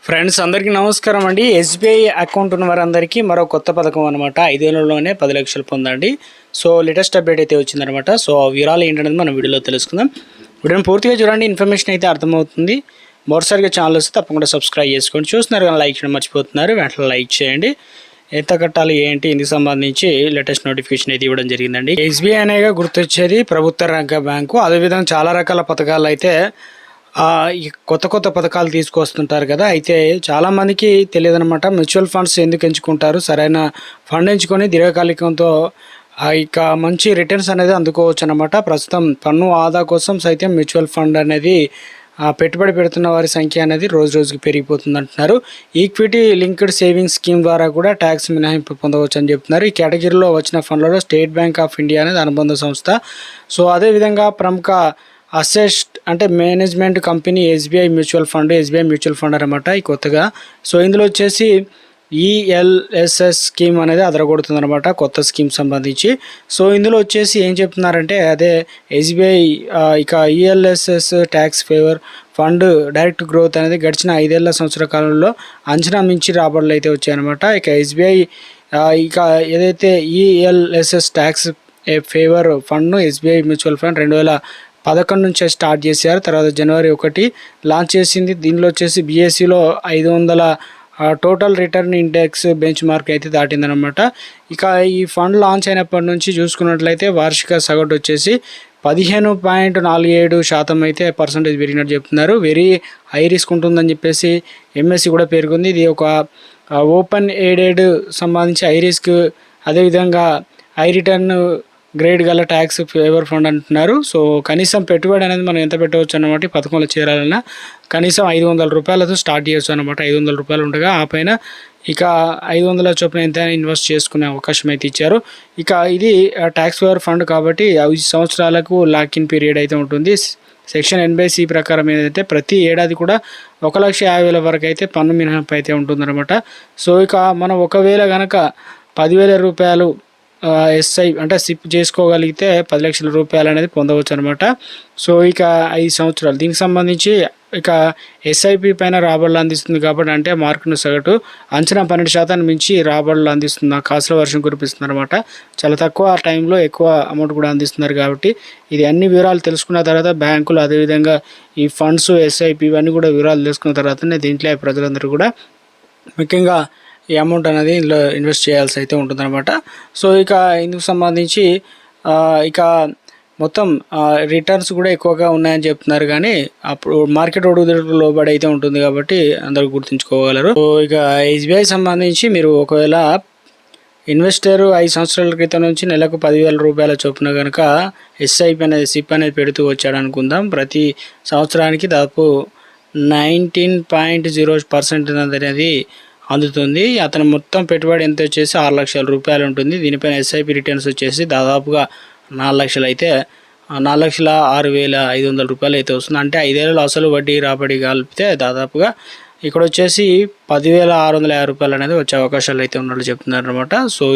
Friends అందరికీ నమస్కారం అండి. ఎస్బీఐ అకౌంట్ ఉన్న వారందరికీ మరో కొత్త పథకం అనమాట. 5 ఏళ్లలోనే 10 లక్షలు పొందండి. సో లేటెస్ట్ అప్డేట్ అయితే వచ్చిందనమాట. సో వివరాలు ఏంటనేది మనం వీడియోలో తెలుసుకుందాం. వీడియోని పూర్తిగా చూడండి, ఇన్ఫర్మేషన్ అయితే అర్థమవుతుంది. మొదటిసారిగా ఛానల్ వస్తే తప్పకుండా సబ్స్క్రైబ్ చేసుకోండి. చూస్తున్నారు కానీ లైక్ చేయడం మర్చిపోతున్నారు, వెంటనే లైక్ చేయండి. ఎంత కట్టాలి ఏంటి ఇందుకు సంబంధించి లేటెస్ట్ నోటిఫికేషన్ అయితే ఇవ్వడం జరిగిందండి. ఎస్బీఐ అనేగా గుర్తొచ్చేది ప్రభుత్వ రంగ బ్యాంకు. అదేవిధంగా చాలా రకాల పథకాలు అయితే కొత్త పథకాలు తీసుకొస్తుంటారు కదా. అయితే చాలామందికి తెలియదు అనమాట, మ్యూచువల్ ఫండ్స్ ఎందుకు ఎంచుకుంటారు, సరైన ఫండ్ ఎంచుకొని దీర్ఘకాలికంతో ఇక మంచి రిటర్న్స్ అనేది అందుకోవచ్చు అనమాట. ప్రస్తుతం పన్ను ఆదా కోసం సైతం మ్యూచువల్ ఫండ్ అనేది పెట్టుబడి పెడుతున్న వారి సంఖ్య అనేది రోజు రోజుకి పెరిగిపోతుంది అంటున్నారు. ఈక్విటీ లింక్డ్ సేవింగ్స్ స్కీమ్ ద్వారా కూడా ట్యాక్స్ మినహాయింపు పొందవచ్చు అని చెప్తున్నారు. ఈ కేటగిరీలో వచ్చిన ఫండ్లలో స్టేట్ బ్యాంక్ ఆఫ్ ఇండియా అనేది అనుబంధ సంస్థ. సో అదేవిధంగా ప్రముఖ అసెస్ట్ అంటే management company SBI mutual fund అనమాట ఈ కొత్తగా. సో ఇందులో వచ్చేసి ఈఎల్ఎస్ఎస్ స్కీమ్ అనేది అదరగొడుతుంది అనమాట, కొత్త స్కీమ్ సంబంధించి. సో ఇందులో వచ్చేసి ఏం చెప్తున్నారంటే అదే ఎస్బీఐ ఇక ELSS tax favour fund direct growth అనేది గడిచిన 5 ఏళ్ల సంవత్సర కాలంలో అంచనా మించి రాబడులు అయితే వచ్చాయన్నమాట. ఇక ఎస్బీఐ ఇక ఏదైతే ఈఎల్ఎస్ఎస్ ట్యాక్స్ ఫేవర్ ఫండ్ను ఎస్బీఐ మ్యూచువల్ ఫండ్ 2011 నుంచే స్టార్ట్ చేశారు. తర్వాత జనవరి 1 లాంచ్ చేసింది. దీనిలో వచ్చేసి బీఎస్సీలో 500 total return index bench mark అయితే దాటిందనమాట. ఇక ఈ ఫండ్ లాంచ్ అయినప్పటి నుంచి చూసుకున్నట్లయితే వార్షిక సగటు వచ్చేసి 15.47% అయితే పర్సంటేజ్ పెరిగినట్టు చెప్తున్నారు. వెరీ హై రిస్క్ ఉంటుందని చెప్పేసి ఎంఎస్సి కూడా పేర్కొంది. ఇది ఒక ఓపెన్ ఎయిడెడ్ సంబంధించి హై రిస్క్, అదేవిధంగా హై రిటర్న్ గ్రేడ్ గల ట్యాక్స్ ఫేవర్ ఫండ్ అంటున్నారు. సో కనీసం పెట్టుబడి అనేది మనం ఎంత పెట్టవచ్చు అన్నమాట. ఈ పథకంలో చేరాలన్నా కనీసం 500 రూపాయలతో స్టార్ట్ చేయొచ్చు అనమాట. 500 రూపాయలు ఉండగా ఆ పైన ఇక 500 చొప్పున ఎంతైనా ఇన్వెస్ట్ చేసుకునే అవకాశం అయితే ఇచ్చారు. ఇక ఇది ట్యాక్స్ ఫేవర్ ఫండ్ కాబట్టి 5 సంవత్సరాలకు లాక్ ఇన్ పీరియడ్ అయితే ఉంటుంది. సెక్షన్ 80C ప్రకారం ఏదైతే ప్రతి ఏడాది కూడా 1,50,000 వరకు అయితే పన్ను మినహాయింపు అయితే ఉంటుందన్నమాట. సో ఇక మనం ఒకవేళ కనుక 10,000 రూపాయలు ఎస్ఐ అంటే సిప్ చేసుకోగలిగితే 10 లక్షల రూపాయలు అనేది పొందవచ్చు అనమాట. సో ఇక 5 సంవత్సరాలు దీనికి సంబంధించి ఇక ఎస్ఐపి పైన రాబడులు అందిస్తుంది కాబట్టి, అంటే మార్కును సగటు అంచనా 12% మించి రాబడులు అందిస్తుంది. కాసుల వర్షం కురిపిస్తుంది అనమాట. చాలా తక్కువ టైంలో ఎక్కువ అమౌంట్ కూడా అందిస్తున్నారు కాబట్టి ఇది అన్ని వివరాలు తెలుసుకున్న తర్వాత బ్యాంకులు అదేవిధంగా ఈ ఫండ్స్ ఎస్ఐపి ఇవన్నీ కూడా వివరాలు తెలుసుకున్న తర్వాతనే దీంట్లో ప్రజలందరూ కూడా ముఖ్యంగా ఈ అమౌంట్ అనేది ఇందులో ఇన్వెస్ట్ చేయాల్సి అయితే ఉంటుందన్నమాట. సో ఇక ఇందుకు సంబంధించి ఇక మొత్తం రిటర్న్స్ కూడా ఎక్కువగా ఉన్నాయని చెప్తున్నారు. కానీ అప్పుడు మార్కెట్ ఒడుగుదలకు లోబడి అయితే ఉంటుంది కాబట్టి అందరూ గుర్తుంచుకోగలరు. సో ఇక ఎస్బీఐ సంబంధించి మీరు ఒకవేళ ఇన్వెస్టర్ 5 సంవత్సరాల క్రితం నుంచి నెలకు 10,000 రూపాయల చొప్పున కనుక ఎస్ఐపి అనేది సిప్ అనేది పెడుతూ వచ్చాడు అనుకుందాం. ప్రతి సంవత్సరానికి దాదాపు 19.0% అనేది అందుతుంది. అతను మొత్తం పెట్టుబడి ఎంత వచ్చేసి 6 లక్షల రూపాయలు ఉంటుంది. దీనిపైన ఎస్ఐపి రిటర్న్స్ వచ్చేసి దాదాపుగా 4 లక్షలు అయితే 4,06,500 రూపాయలు అయితే వస్తుంది. అంటే 5 ఏళ్ళలో అసలు వడ్డీ రాబడి కలిపితే దాదాపుగా ఇక్కడ వచ్చేసి 10,650 రూపాయలు అనేది వచ్చే అవకాశాలు అయితే ఉన్నట్లు చెప్తున్నారు అనమాట. సో